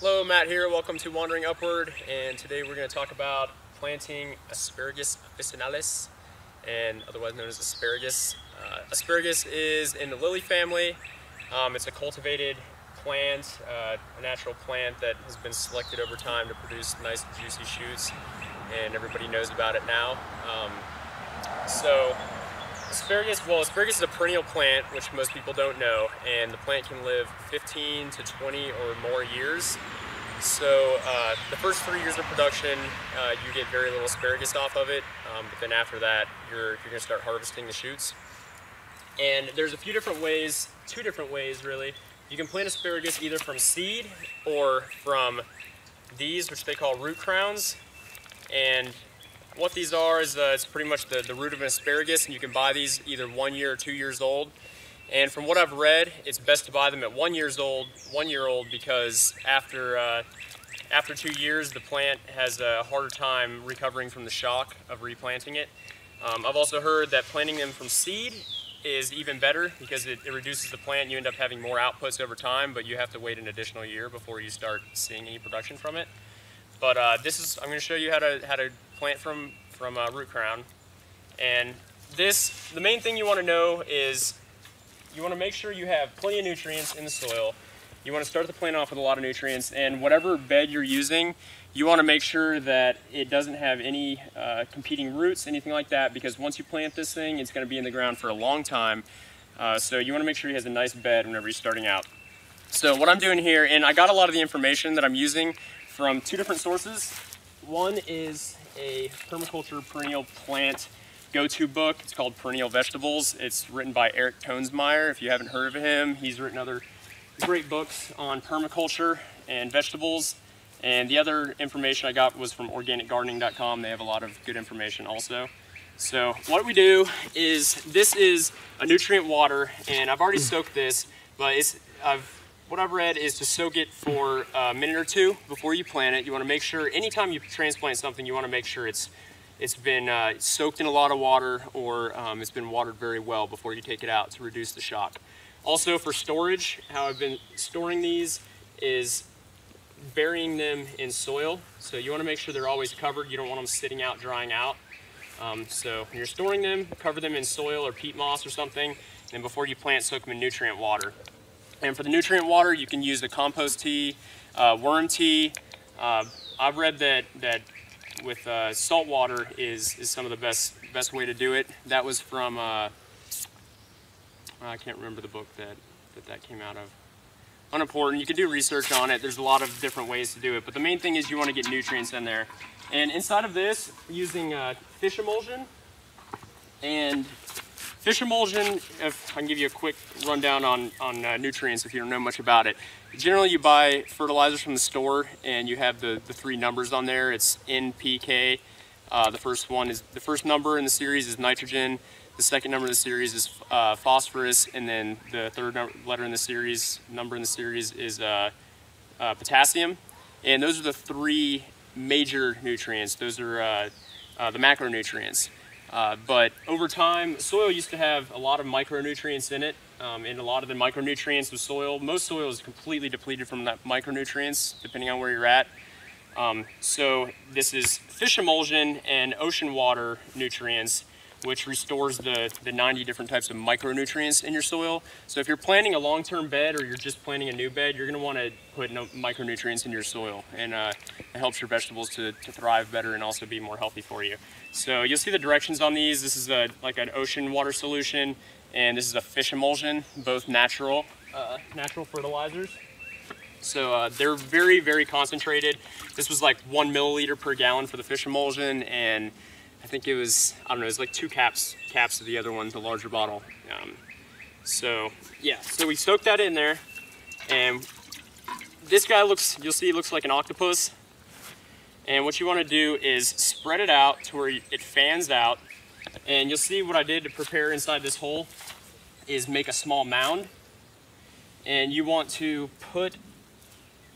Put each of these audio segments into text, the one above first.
Hello, Matt here. Welcome to Wandering Upward, and today we're going to talk about planting asparagus officinalis, and otherwise known as asparagus. Asparagus is in the lily family. It's a cultivated plant, a natural plant that has been selected over time to produce nice juicy shoots, and everybody knows about it now. Asparagus is a perennial plant, which most people don't know, and the plant can live 15 to 20 or more years. So the first 3 years of production, you get very little asparagus off of it, but then after that, you're going to start harvesting the shoots. And there's a few different ways, two different ways really. You can plant asparagus either from seed or from these, which they call root crowns. And what these are is it's pretty much the root of an asparagus, and you can buy these either 1 year or 2 years old. And from what I've read, it's best to buy them at 1 year old, because after 2 years, the plant has a harder time recovering from the shock of replanting it. I've also heard that planting them from seed is even better because it reduces the plant. You end up having more outputs over time, but you have to wait an additional year before you start seeing any production from it. But I'm going to show you how to plant from root crown. And the main thing you want to know is you want to make sure you have plenty of nutrients in the soil. You want to start the plant off with a lot of nutrients, and whatever bed you're using, you want to make sure that it doesn't have any competing roots, anything like that, because once you plant this thing, it's going to be in the ground for a long time. So you want to make sure it has a nice bed whenever you're starting out. So what I'm doing here, and I got a lot of the information that I'm using from two different sources. One is a permaculture perennial plant go-to book. It's called Perennial Vegetables. It's written by Eric Toensmeyer. If you haven't heard of him, he's written other great books on permaculture and vegetables. And the other information I got was from organicgardening.com. They have a lot of good information also. So what we do is, this is a nutrient water, and I've already soaked this, but what I've read is to soak it for a minute or two before you plant it. You want to make sure, anytime you transplant something, you want to make sure it's been soaked in a lot of water, or it's been watered very well before you take it out to reduce the shock. Also, for storage, how I've been storing these is burying them in soil. So you want to make sure they're always covered. You don't want them sitting out, drying out. So when you're storing them, cover them in soil or peat moss or something, and before you plant, soak them in nutrient water. And for the nutrient water, you can use the compost tea, worm tea. I've read that with salt water is some of the best way to do it. That was from I can't remember the book that came out of. Unimportant. You can do research on it. There's a lot of different ways to do it, but the main thing is you want to get nutrients in there. And inside of this, using fish emulsion. And fish emulsion, if I can give you a quick rundown on nutrients if you don't know much about it. Generally, you buy fertilizers from the store, and you have the three numbers on there. It's NPK. The first number in the series is nitrogen. The second number in the series is phosphorus, and then the third number in the series is potassium. And those are the three major nutrients. Those are the macronutrients. But over time, soil used to have a lot of micronutrients in it, and a lot of the micronutrients of soil, most soil is completely depleted from that micronutrients, depending on where you're at. So this is fish emulsion and ocean water nutrients, which restores the 90 different types of micronutrients in your soil. So if you're planting a long-term bed, or you're just planting a new bed, you're going to want to put micronutrients in your soil, and it helps your vegetables to thrive better and also be more healthy for you. So you'll see the directions on these. This is like an ocean water solution, and this is a fish emulsion, both natural fertilizers. So they're very, very concentrated. This was like 1 milliliter per gallon for the fish emulsion, and I think it was, I don't know, it was like 2 caps of the other one, the larger bottle. So yeah, so we soaked that in there, and this guy you'll see, looks like an octopus. And what you want to do is spread it out to where it fans out. And you'll see what I did to prepare inside this hole is make a small mound. And you want to put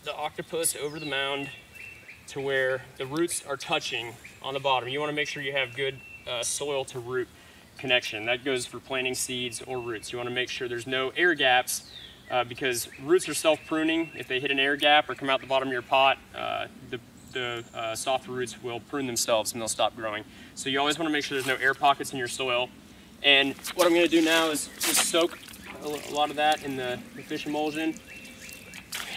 the octopus over the mound to where the roots are touching on the bottom. You want to make sure you have good soil to root connection. That goes for planting seeds or roots. You want to make sure there's no air gaps because roots are self-pruning. If they hit an air gap or come out the bottom of your pot, the soft roots will prune themselves and they'll stop growing. So you always want to make sure there's no air pockets in your soil. And what I'm going to do now is just soak a lot of that in the fish emulsion.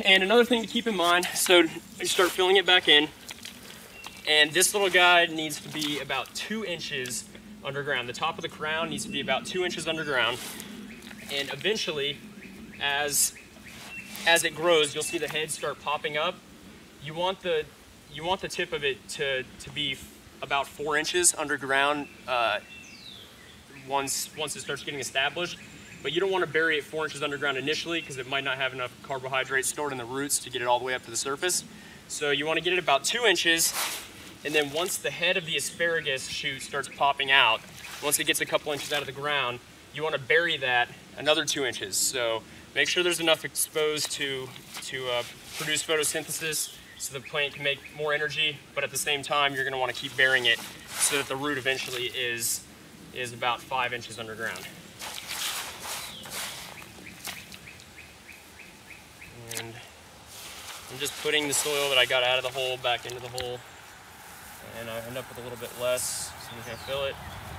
And another thing to keep in mind, so you start filling it back in, and this little guy needs to be about 2 inches underground. The top of the crown needs to be about 2 inches underground. And eventually, as it grows, you'll see the head start popping up. You want the tip of it to be about 4 inches underground once it starts getting established. But you don't want to bury it 4 inches underground initially because it might not have enough carbohydrates stored in the roots to get it all the way up to the surface. So you want to get it about 2 inches, and then once the head of the asparagus shoot starts popping out, once it gets a couple inches out of the ground, you want to bury that another 2 inches. So make sure there's enough exposed to produce photosynthesis so the plant can make more energy, but at the same time you're going to want to keep burying it so that the root eventually is about 5 inches underground. And I'm just putting the soil that I got out of the hole back into the hole, and I end up with a little bit less, so we can fill it.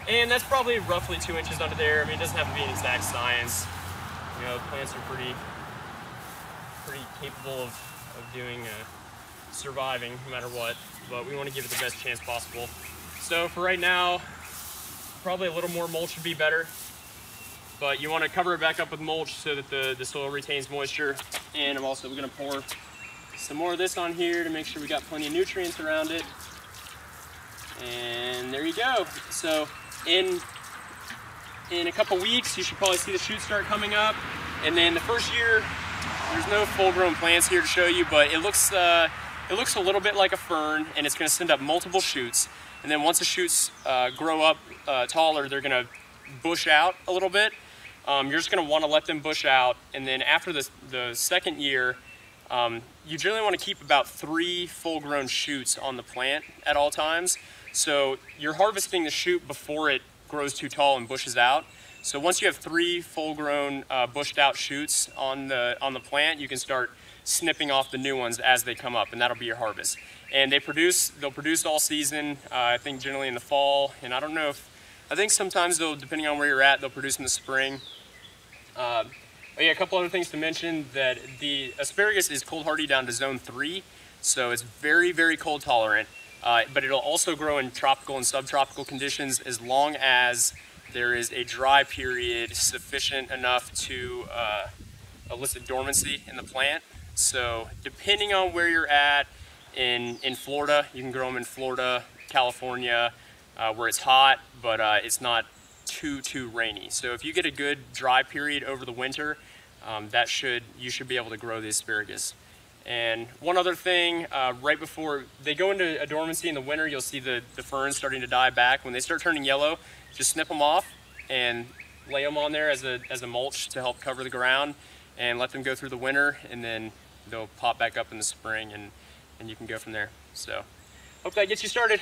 And that's probably roughly 2 inches under there. I mean, it doesn't have to be an exact science. You know, plants are pretty capable of doing surviving no matter what, but we want to give it the best chance possible. So for right now, probably a little more mulch would be better, but you want to cover it back up with mulch so that the soil retains moisture. And I'm also going to pour some more of this on here to make sure we got plenty of nutrients around it. And there you go. So in a couple weeks, you should probably see the shoots start coming up. And then the first year, there's no full-grown plants here to show you, but it looks a little bit like a fern, and it's going to send up multiple shoots. And then once the shoots grow up taller, they're going to bush out a little bit. You're just going to want to let them bush out, and then after the second year, you generally want to keep about 3 full-grown shoots on the plant at all times. So you're harvesting the shoot before it grows too tall and bushes out. So once you have 3 full-grown bushed out shoots on the plant, you can start snipping off the new ones as they come up, and that'll be your harvest. And they'll produce all season. I think generally in the fall, and I think sometimes depending on where you're at, they'll produce in the spring. But yeah, a couple other things to mention, that the asparagus is cold hardy down to zone 3, so it's very, very cold tolerant. But it'll also grow in tropical and subtropical conditions as long as there is a dry period sufficient enough to elicit dormancy in the plant. So depending on where you're at in Florida, you can grow them in Florida, California, where it's hot, but it's not too rainy. So if you get a good dry period over the winter, you should be able to grow the asparagus. And one other thing, right before they go into a dormancy in the winter, you'll see the ferns starting to die back. When they start turning yellow, just snip them off and lay them on there as a mulch to help cover the ground, and let them go through the winter, and then they'll pop back up in the spring, and you can go from there. So hope that gets you started.